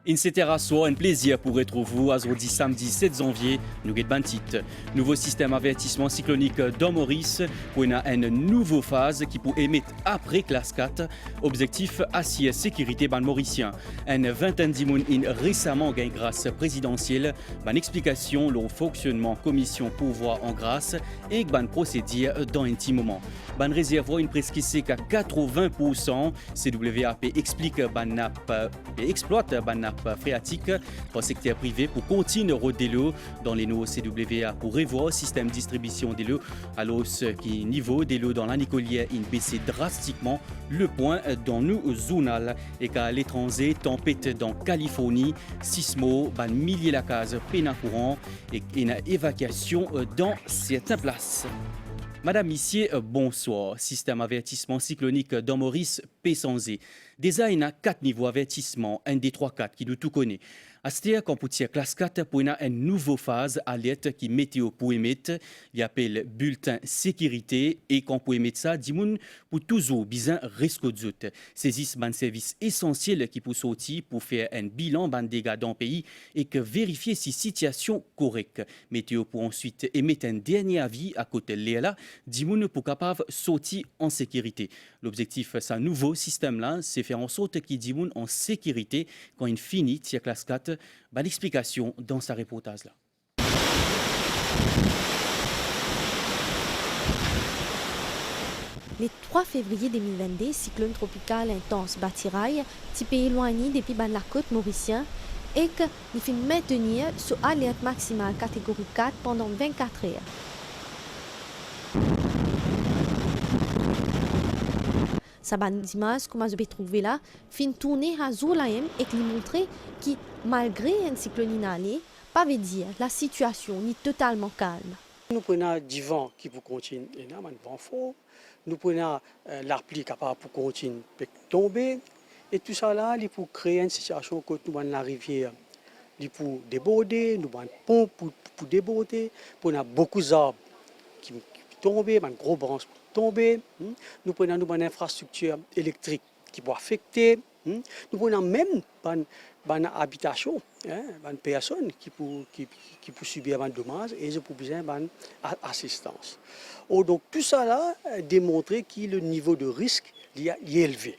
Etc. soit un plaisir pour retrouver vous aujourd'hui samedi 7 janvier, nous avons un titre. Nouveau système avertissement cyclonique dans Maurice pour une nouvelle phase qui peut émettre après classe 4. Objectif assurer sécurité ban mauricien. Une vingtaine d'immunes récemment gagne grâce présidentielle. Ban explication le fonctionnement commission pouvoir en grâce et ban procédure dans un petit moment. Ban réservoir une prescription à 80%. CWAP explique ban exploite ban nappe phréatique pour secteur privé pour continuer à roder l'eau dans les nouveaux CWA pour revoir le système de distribution de l'eau à l'os qui niveau de l'eau dans la Nicolière il baissé drastiquement le point dans nos zonales et qu'à l'étranger tempête dans Californie sismo ban milliers la case péna courant et une évacuation dans certaines places. Madame, Missier, bonsoir. Système avertissement cyclonique dans Maurice, P100Z. Déjà, il y a 4 niveaux avertissement, un des 3-4 qui nous tout connaît. À ce temps, quand pour classe 4, pour une nouvelle phase alerte qui météo pour émettre, il appelle bulletin sécurité et quand pour émettre ça, dit pour toujours bien risque de saisissent un service essentiel qui peut sortir pour faire un bilan ban dégâts dans le pays et que vérifier si situation correcte. Météo pour ensuite émettre un dernier avis à côté de là, dit pour capable sortir en sécurité. L'objectif de ce nouveau système là, c'est faire en sorte qu'il dit en sécurité quand il finit tir classe 4. L'explication dans sa reportage là. Le 3 février 2022, cyclone tropical intense Batirail, type éloigné depuis la côte mauricien, et qu'il fait maintenir sous alerte maximale catégorie 4 pendant 24 heures. Sa bande d'images, comme vous pouvez trouver là, fin tourner à Zoulaem et qui montrer que malgré un cyclone inhalé, pas veut dire la situation n'est totalement calme. Nous prenons du vent qui peut continuer, un vent fort. Nous prenons la pluie capable pour continuer à tomber. Et tout ça là, il pour créer une situation que nous avons la rivière, il pour déborder, nous avons une pompe pour déborder. Nous avons beaucoup d'arbres qui tombent, une grosse branche tomber. Nous prenons une infrastructure électrique qui peut affecter. Nous prenons même une habitation, une personne qui peut subir un dommage et pour besoin d'assistance. Donc tout ça là démontre que le niveau de risque est élevé.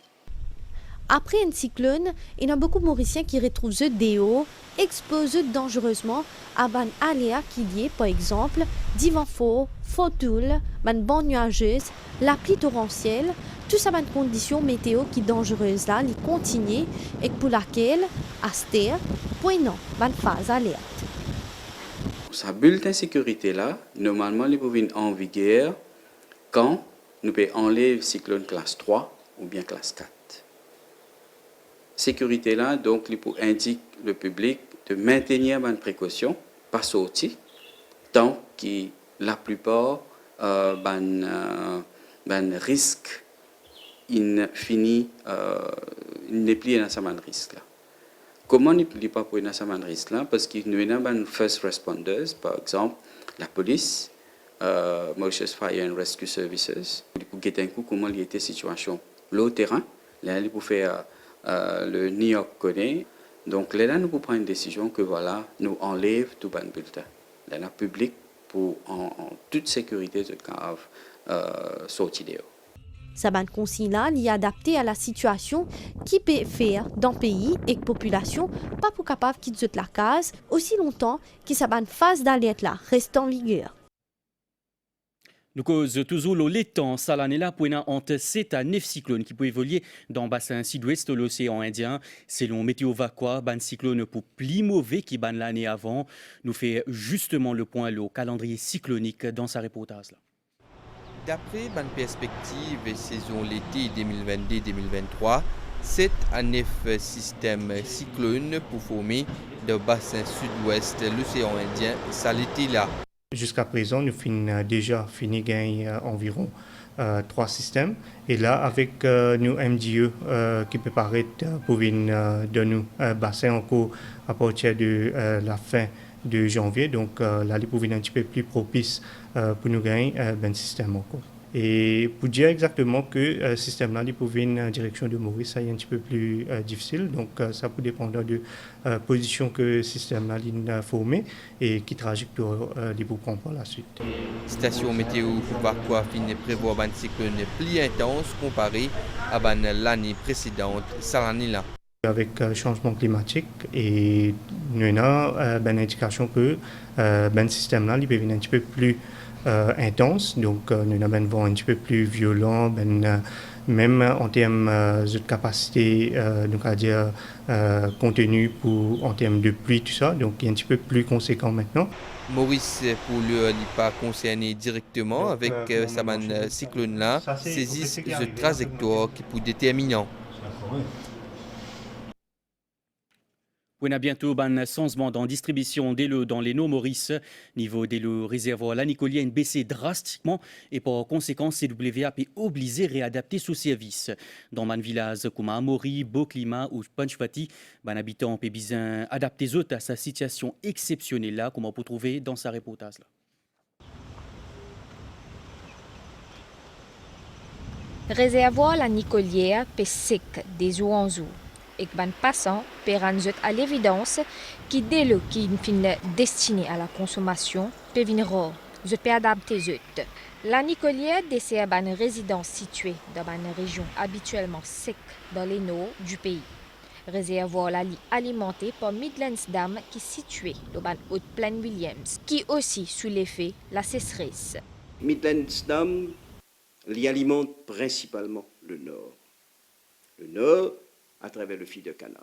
Après un cyclone, il y a beaucoup de Mauriciens qui retrouvent ce déo exposés dangereusement à un aléa qui est, par exemple, du vent fort, fautoul, une bande nuageuse, la pluie torrentielle, tout ça une condition météo qui est dangereuse là, qui continue et pour laquelle, à ce terre, point non, une phase alerte. Sa bulletin de sécurité là, normalement, il peut venir en vigueur quand nous pouvons enlever le cyclone classe 3 ou bien classe 4. Sécurité là, donc, il peut indiquer le public de maintenir une précaution, pas sortir, tant que la plupart risque il finit il n'est plus dans ce risque là. Comment il ne pas pour dans ce risque là? Parce qu'il y a des first responders, par exemple la police, Mauritius Fire and Rescue Services, pour guetter un coup comment il était situation le terrain, là il peut faire le New York connaît. Donc là, nous pouvons prendre une décision que voilà, nous enlève tout le bulletin. Là, le public pour en toute sécurité de cave sortir dehors. Sa bande consigne-là est adaptée à la situation qui peut faire dans le pays et la population pas pour capable de quitter la case aussi longtemps que sa bande phase d'alerte là reste en vigueur. Nous causons toujours le temps, ça l'année là, pour entre 7 à 9 cyclones qui peuvent évoluer dans le bassin sud-ouest de l'océan Indien. Selon Météo Vacqua, ban cyclone pour plus mauvais qui ban l'année avant. Nous fait justement le point le calendrier cyclonique dans sa reportage là. D'après ma perspective saison l'été 2022-2023, 7 à 9 systèmes cyclones pour former le bassin sud-ouest de l'océan Indien, ça l'été là. Jusqu'à présent, nous avons déjà fini gagner environ 3 systèmes. Et là, avec nos MDE qui peut paraître pour venir de nous bassin encore à partir de la fin de janvier. Donc là, il peut venir un petit peu plus propice pour nous gagner un système encore. Et pour dire exactement que le système là, pour venir en direction de Maurice, ça est un petit peu plus difficile. Donc ça peut dépendre de la position que le système là a formé et qui trajectoire il peut prendre par la suite. Station météo Pouvarquois finit prévoir un cyclone plus intense comparé à l'année précédente, ça l'année là. Avec le changement climatique et nous avons une indication que le système là il peut venir un petit peu plus intense, donc nous avons un vent un petit peu plus violent, même en termes de capacité, nous allons dire contenu en termes de pluie, tout ça, donc il est un petit peu plus conséquent maintenant. Maurice, pour lui, n'est pas concerné directement avec ce cyclone-là, saisissent ce trajectoire qui peut être déterminant. On a bientôt un changement dans la distribution de l'eau dans les eaux Maurice. Niveau de l'eau réservoir la Nicolienne baissé drastiquement et par conséquent, CWA est obligé de réadapter son service. Dans un village comme Amaury, Beau-Climat ou Panchvati, les habitants ont besoin d'adapter à sa situation exceptionnelle là, comme on peut trouver dans sa reportage là. Réservoir la Nicolière est sec des eaux en eau. Et que passant peut rendre à l'évidence que dès l'eau qui est destinée à la consommation peut venir rare. Je peux adapter zut. La Nicolière dessert une résidence située dans une région habituellement sec dans les nord du pays. Réservoir la lit alimenté par Midlands Dam qui est situé dans la haute plaine Williams, qui aussi sous l'effet la sécheresse. Midlands Dam l'y alimente principalement le nord. Le nord à travers le fil de canal.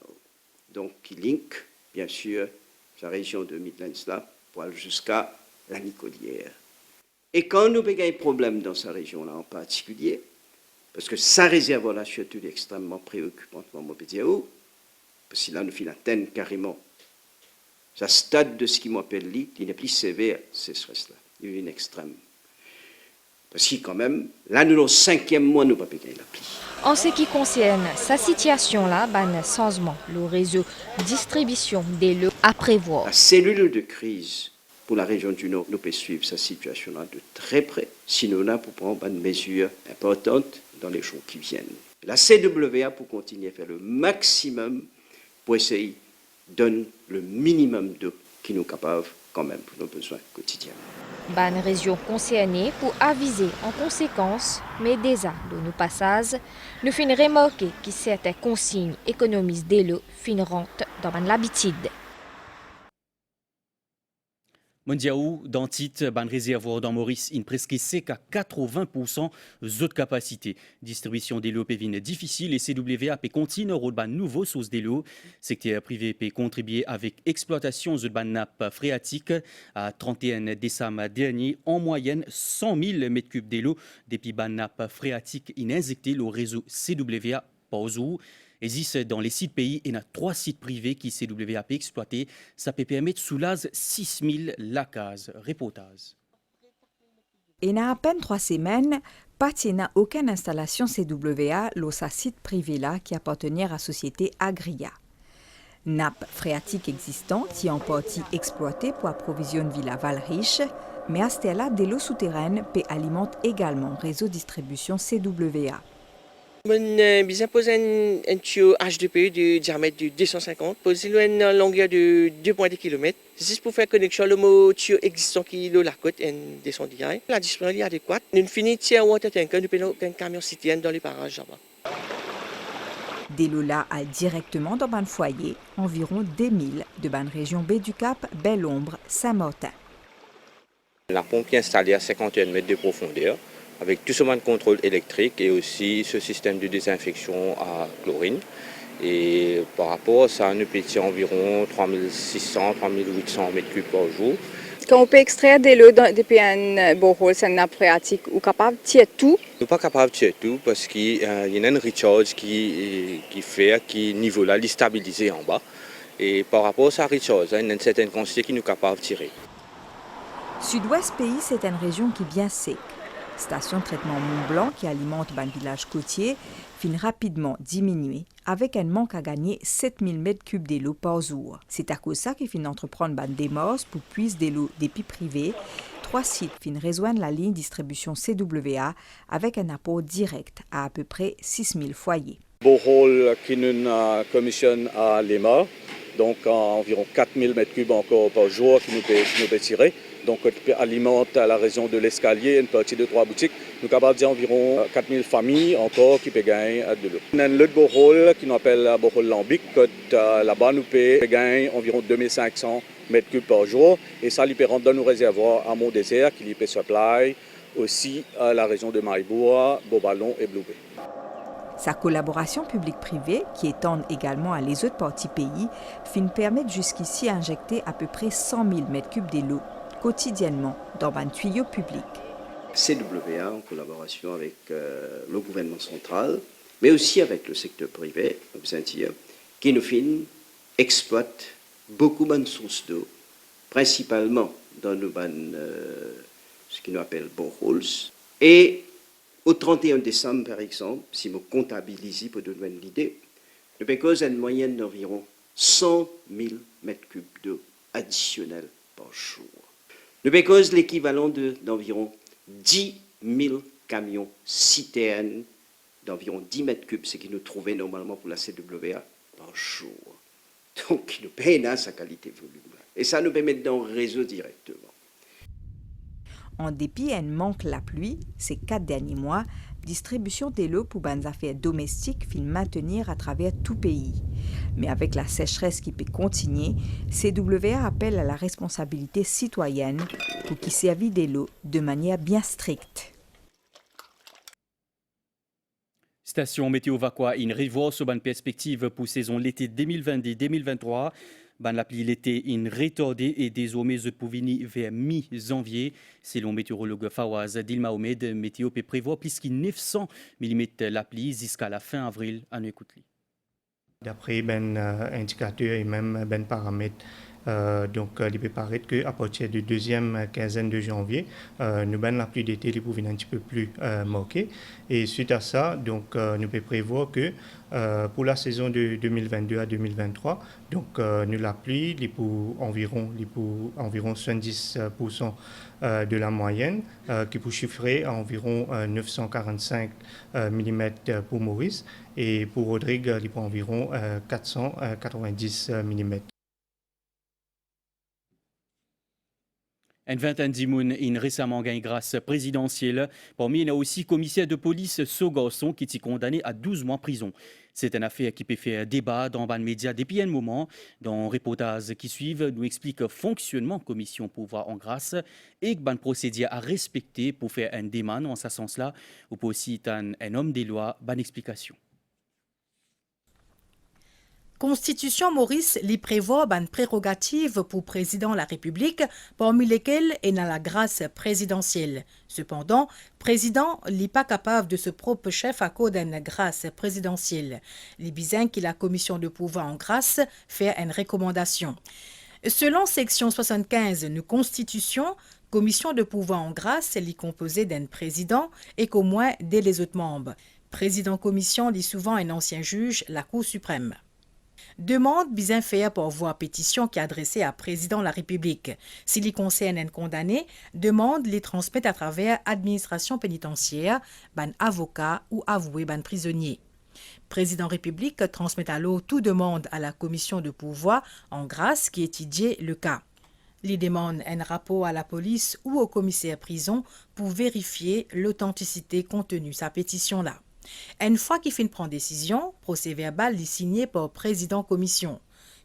Donc, qui link, bien sûr, la région de Midlands là, pour aller jusqu'à la Nicolière. Et quand nous avons un problème dans cette région-là en particulier, parce que sa réservoir là, surtout, est extrêmement préoccupante, moi, je dire, parce que là, nous faisons atteindre carrément ce stade de ce qui m'appelle lit, il n'est plus sévère, c'est stress-là, il est une extrême. Parce que quand même, là, nous, au 5e mois, nous ne pouvons pas payer la pluie. En ce qui concerne sa situation-là, un changement, le réseau distribution des lots à prévoir. La cellule de crise pour la région du Nord, nous peut suivre cette situation-là de très près. Sinon, là, pour prendre une mesure importante dans les jours qui viennent. La CWA pour continuer à faire le maximum pour essayer de donner le minimum d'eau qui nous est capable quand même pour nos besoins quotidiens. Ban région concernée pour aviser en conséquence, mais déjà de nos passages, nous finissons remarquer que certaines consignes économisent des lots finiront dans l'habitude. Mondiaou, dans titre, ban réservoir dans Maurice, in presque sec à 80% de capacité. Distribution des lots peut difficile et CWA peut continuer au ban nouveau source des lots. Secteur privé peut contribuer avec exploitation de ban nappe phréatique à 31 décembre dernier, en moyenne 100 000 m3 des lots depuis ban nappe phréatique injecté le réseau CWA par jour. Existe dans les sites pays, il y a 3 sites privés qui CWA peut exploiter. Ça peut permettre de soulager 6 000 lacases. Reportage. Il y a à peine 3 semaines, pas n'a aucune installation CWA dans sa site privé là qui appartenait à la société Agria. Nappe phréatique existante qui est en partie exploitée pour approvisionner Villa Valriche, mais à ce là, des lots souterraines peut alimenter également réseau distribution CWA. Je vais poser un tuyau H2PE de diamètre de 250, poser une longueur de 2,2 km. C'est pour faire connexion le tuyau existant qui est la côte et descend direct. La distance est adéquate. Nous finissons à water tanker, nous prenons un camion citerne dans les parages là-bas. Des lots là à directement dans un foyer, environ 2000 de la région Baie du Cap, Belle-Ombre, Saint-Martin. La pompe est installée à 51 mètres de profondeur, avec tout ce de contrôle électrique et aussi ce système de désinfection à chlorine. Et par rapport à ça, nous pétillons environ 3600-3800 m3 par jour. Quand on peut extraire de l'eau depuis un borehole, c'est une nappe phréatique, ou capable de tirer tout? Nous ne sommes pas capables de tirer tout parce qu'il y a une recharge qui fait que le niveau là est stabilisé en bas. Et par rapport à sa recharge, il y a une certaine quantité qui nous est capable de tirer. Sud-Ouest pays, c'est une région qui est bien sec. Station de traitement Mont-Blanc qui alimente un village côtier finit rapidement diminuer avec un manque à gagner 7000 m3 d'eau par jour. C'est à cause de ça qu'il finit entreprendre une démarche pour puiser de l'eau des puits privés 3 sites fin rejoindre la ligne distribution CWA avec un apport direct à peu près 6000 foyers. Borehole qui nous commissionne à Lima, donc environ 4000 m3 encore par jour qui nous peut tirer. Donc, qui alimente la région de l'Escalier, une partie de 3 boutiques. Nous sommes capables de dire environ 4000 familles encore qui peuvent gagner de l'eau. On a un autre borehole qui nous appelle borehole lambic. Là-bas, nous pouvons gagner environ 2500 m3 par jour. Et ça, nous peut rentrer dans nos réservoirs à Mont-Désert, qui peut supply aussi à la région de Maïboua, Beauballon et Bloubé. Sa collaboration publique-privée, qui étend également à les autres parties pays, fin permettre jusqu'ici injecter à peu près 100 000 m3 de l'eau quotidiennement dans un tuyau public. CWA, en collaboration avec le gouvernement central, mais aussi avec le secteur privé, qui nous exploite beaucoup de sources d'eau, principalement dans ce qu'on appelle boreholes. Et au 31 décembre, par exemple, si nous comptabilisons pour donner une idée, nous avons une moyenne d'environ 100 000 m3 d'eau additionnelle par jour. Nous avons l'équivalent d'environ 10 000 camions citernes d'environ 10 m3, ce qui nous trouvait normalement pour la CWA par jour. Donc, nous payons sa qualité volume. Et ça nous permet dans le réseau directement. En dépit d'un manque la pluie, ces 4 derniers mois, distribution de l'eau pour les affaires domestiques fin maintenir à travers tout pays. Mais avec la sécheresse qui peut continuer, CWA appelle à la responsabilité citoyenne pour qu'il servent de l'eau de manière bien stricte. Station Météo Vacua in revoir sur une perspective pour saison l'été 2022-2023. L'appli l'été in retardé et désormais pour venir vers mi-janvier. Selon météorologue Fawaz Dilmahomed, météo peut prévoir plus de 900 mm l'appli jusqu'à la fin avril. À nous écouter. D'après indicateurs et même paramètres, donc il peut paraître qu'à partir de deuxième quinzaine de janvier, nous la pluie d'été pour venir un petit peu plus marquée. Et suite à ça, donc nous pouvons prévoir que pour la saison de 2022 à 2023, donc nous la pluie pour environ 70% de la moyenne, qui peut chiffrer à environ 945 mm pour Maurice, et pour Rodrigue, il pour environ 490 mm. Une vingtaine d'immunes in récemment gagné grâce présidentielle. Parmi, il y a aussi commissaire de police Garçon qui est condamné à 12 mois de prison. C'est une affaire qui peut faire débat dans les médias depuis un moment. Dans le reportage qui suivent, nous explique le fonctionnement de la commission pouvoir en grâce et que procédé à respecter pour faire une demande en ce sens-là, ou pour aussi un homme des lois, bonne explication. Constitution Maurice li prévoit une prérogative pour président de la République, parmi lesquelles est dans la grâce présidentielle. Cependant, président n'est pas capable de se propre chef à cause d'une grâce présidentielle. Les bizins que la commission de pouvoir en grâce fait une recommandation. Selon section 75 de Constitution, commission de pouvoir en grâce est composée d'un président et qu'au moins des les autres membres. Président commission dit souvent un ancien juge, la Cour suprême. Demande bien fait pour voie pétition qui est adressée à président de la République. S'il y concerne un condamné, demande les transmettre à travers administration pénitentiaire, ban avocat ou avoué ban prisonnier. Président République transmet alors toute demande à la commission de pouvoir en grâce qui étudie le cas. Les demande un rapport à la police ou au commissaire prison pour vérifier l'authenticité contenue sa pétition-là. Une fois qu'il finit prendre décision, procès-verbal est signé par le président commission.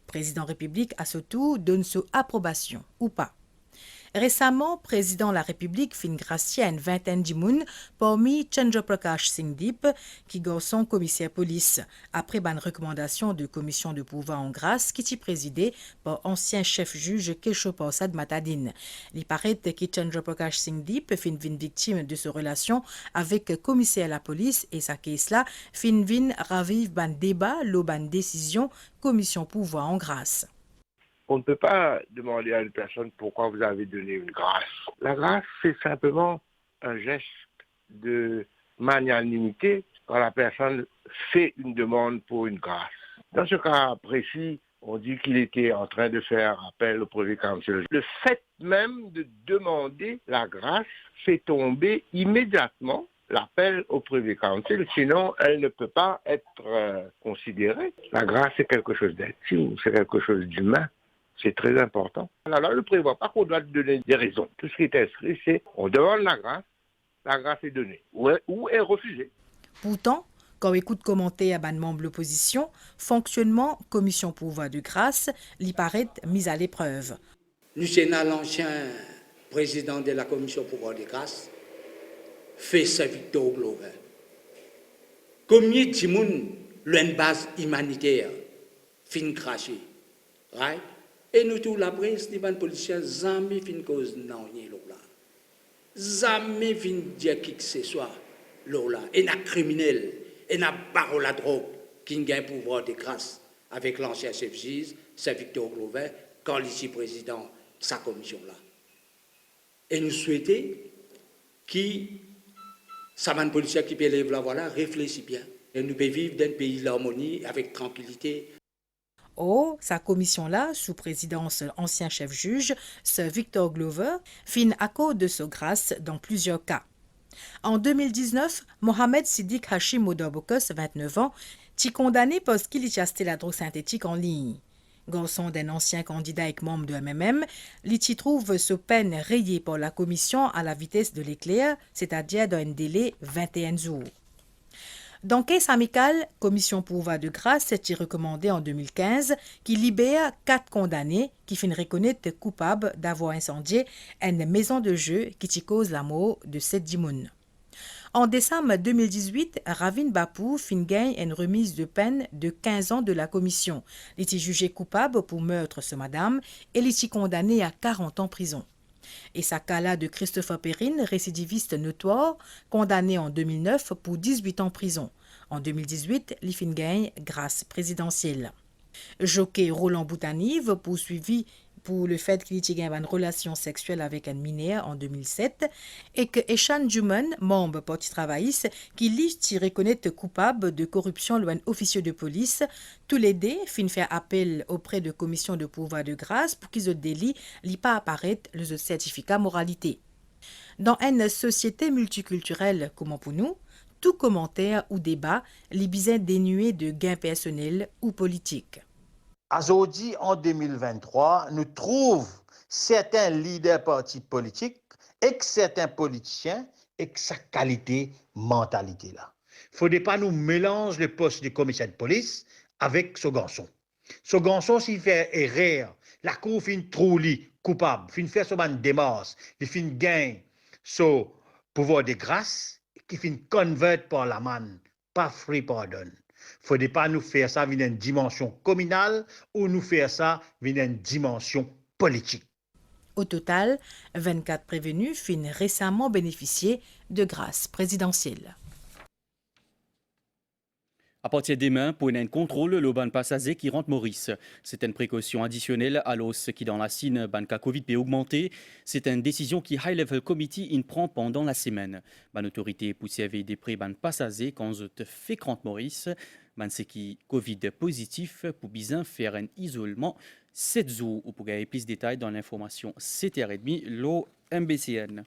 Président République à ce tour donne son approbation ou pas. Récemment, président de la République fin gracier à une vingtaine d'immunes parmi Chandra Prakash Singh Deep, qui est son commissaire police, après une recommandation de commission de pouvoir en grâce qui est présidée par ancien chef juge Keshop Sad Matadine. Il paraît que Chandra Prakash Singh Deep fin victime de sa relation avec commissaire à la police et sa caisse-là fin ravive ban débat, ban décision commission pouvoir en grâce. On ne peut pas demander à une personne pourquoi vous avez donné une grâce. La grâce, c'est simplement un geste de magnanimité quand la personne fait une demande pour une grâce. Dans ce cas précis, On dit qu'il était en train de faire appel au Privy Council. Le fait même de demander la grâce fait tomber immédiatement l'appel au Privy Council, sinon elle ne peut pas être considérée. La grâce, c'est quelque chose d'intime, c'est quelque chose d'humain. C'est très important. La loi ne prévoit pas qu'on doit donner des raisons. Tout ce qui est inscrit, c'est on demande la grâce est donnée ou est refusée. Pourtant, quand on écoute commenter à ban membre de l'opposition, fonctionnement commission pour voie de grâce lui paraît mise à l'épreuve. Lucena, l'ancien président de la commission pour voie de grâce, fait sa Victor Glover. Combien de gens l'une base humanitaire fin craché, right? Et nous tous la presse, les policiers, jamais fin cause non ni là. Jamais fin dire qui que ce soit là. Et n'a criminel, et n'a barreau la drogue qui gagne pouvoir de grâce avec l'ancien chef juge, c'est Victor Glover, quand ici président sa commission là. Et nous souhaitons qui ça man policier qui peut lever la voilà réfléchit bien et nous pouvons vivre dans un pays d'harmonie avec tranquillité. Oh, sa commission-là, sous présidence ancien chef juge, Sir Victor Glover, fin accord de ce grâce dans plusieurs cas. En 2019, Mohamed Siddiq Hashim Odobokos, 29 ans, t'y condamné parce qu'il y acheté la drogue synthétique en ligne. Garçon d'un ancien candidat et membre de MMM, il y trouve ce peine rayée par la commission à la vitesse de l'éclair, c'est-à-dire dans un délai 21 jours. Dans caisse amicale, commission pour voie de grâce est recommandée en 2015 qui libère 4 condamnés qui finissent reconnaître coupables d'avoir incendié une maison de jeu qui t'y cause la mort de 7 dimoun. En décembre 2018, Ravin Bapou fin gagne une remise de peine de 15 ans de la commission. Il est jugé coupable pour meurtre ce madame et il est condamné à 40 ans prison. Et Sakala de Christopher Perrine, récidiviste notoire, condamné en 2009 pour 18 ans prison. En 2018, il fin gagne grâce présidentielle. Jockey Roland Boutanive, poursuivi pour le fait qu'il ait eu une relation sexuelle avec un mineur en 2007, et que Eshan Juman, membre parti travailliste, qui lui reconnaît coupable de corruption loin officier de police, tous les deux fin faire appel auprès de commission de pouvoir de grâce pour qu'ils aient délit li pas apparaître le certificat moralité. Dans une société multiculturelle comme pour nous, tout commentaire ou débat li bizarre dénué de gains personnels ou politiques. Aujourd'hui, en 2023, nous trouvons certains leaders partis politiques et certains politiciens et sa qualité mentalité là. Il ne faudrait pas nous mélanger le poste de commissaire de police avec ce garçon. Ce garçon, s'il fait erreur, la cour fin trop coupable, fin faire son démarche, il fin gain son pouvoir de grâce, qui fin convert par la manne, pas free pardon. Il ne faudrait pas nous faire ça dans une dimension communale ou nous faire ça dans une dimension politique. Au total, 24 prévenus finissent récemment bénéficier de grâce présidentielle. À partir des mains, pour un contrôle, le ban passager qui rentre Maurice. C'est une précaution additionnelle à l'os qui dans la Sine, ban cas Covid peut augmenter. C'est une décision qui High Level Committee prend pendant la semaine. Ban autorité pousse des prix ban passager quand je te fais rentre Maurice. Ban c'est qui Covid positif pour bien faire un isolement 7 jours. Ou pour gagner plus de détails dans l'information 7h30, l'eau MBCN.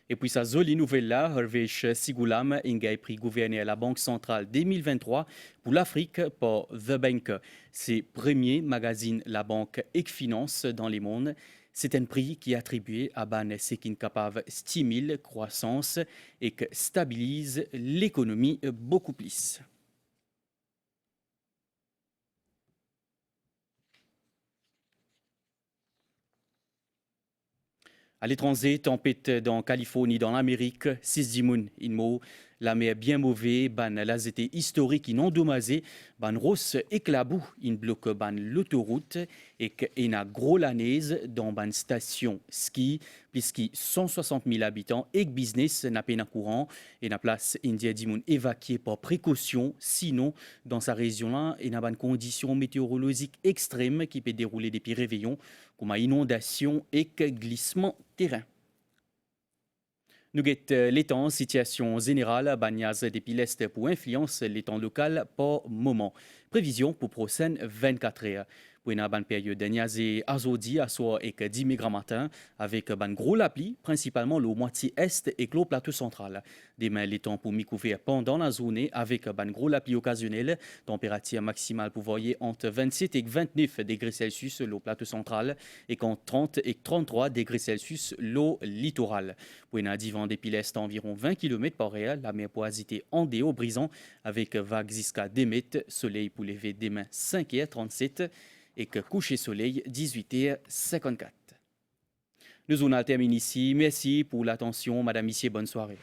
Et puis sa jolie nouvelle là, Hervéch Sigoulam, a pris gouverner à la Banque centrale 2023 pour l'Afrique par The Bank. C'est le premier magazine La Banque et Finance dans le monde. C'est un prix qui est attribué à ban qui est capable de stimuler la croissance et qui stabilise l'économie beaucoup plus. À l'étranger, tempête dans Californie, dans l'Amérique, 6 dimoun, inmo, la mer bien mauvais, ban la été historique, in endommagé, ban rosse éclabou, in bloque ban l'autoroute, et qu'il a gros lanaise dans ban station ski, puisqu'il 160 000 habitants et business n'a pas courant, et na place India dimoun évacué par précaution, sinon, dans sa région-là, il y a ban conditions météorologiques extrêmes qui peut dérouler depuis réveillons, comme inondation et glissement terrain. Nous guettons les temps, situation générale, bagnaz depuis l'Est pour influence les temps local par moment. Prévision pour prochaine 24 heures. Pour une bonne période de niazé azodi à soir et 10 mg matin avec une gros lapli, principalement le moitié est et le plateau central. Demain, les temps pour m'y couvrir pendant la journée avec une gros lapli occasionnelle. Température maximale pour voyer entre 27 et 29 degrés Celsius le plateau central et entre 30 et 33 degrés Celsius le littoral. Pour une divan des piles environ 20 km par heure, la mer pour agiter en déo brisant avec vagues jusqu'à 2 mètres, soleil pour lever demain 5h37 et que coucher soleil 18h54. Nous on termine ici. Merci pour l'attention, madame, messieurs, bonne soirée.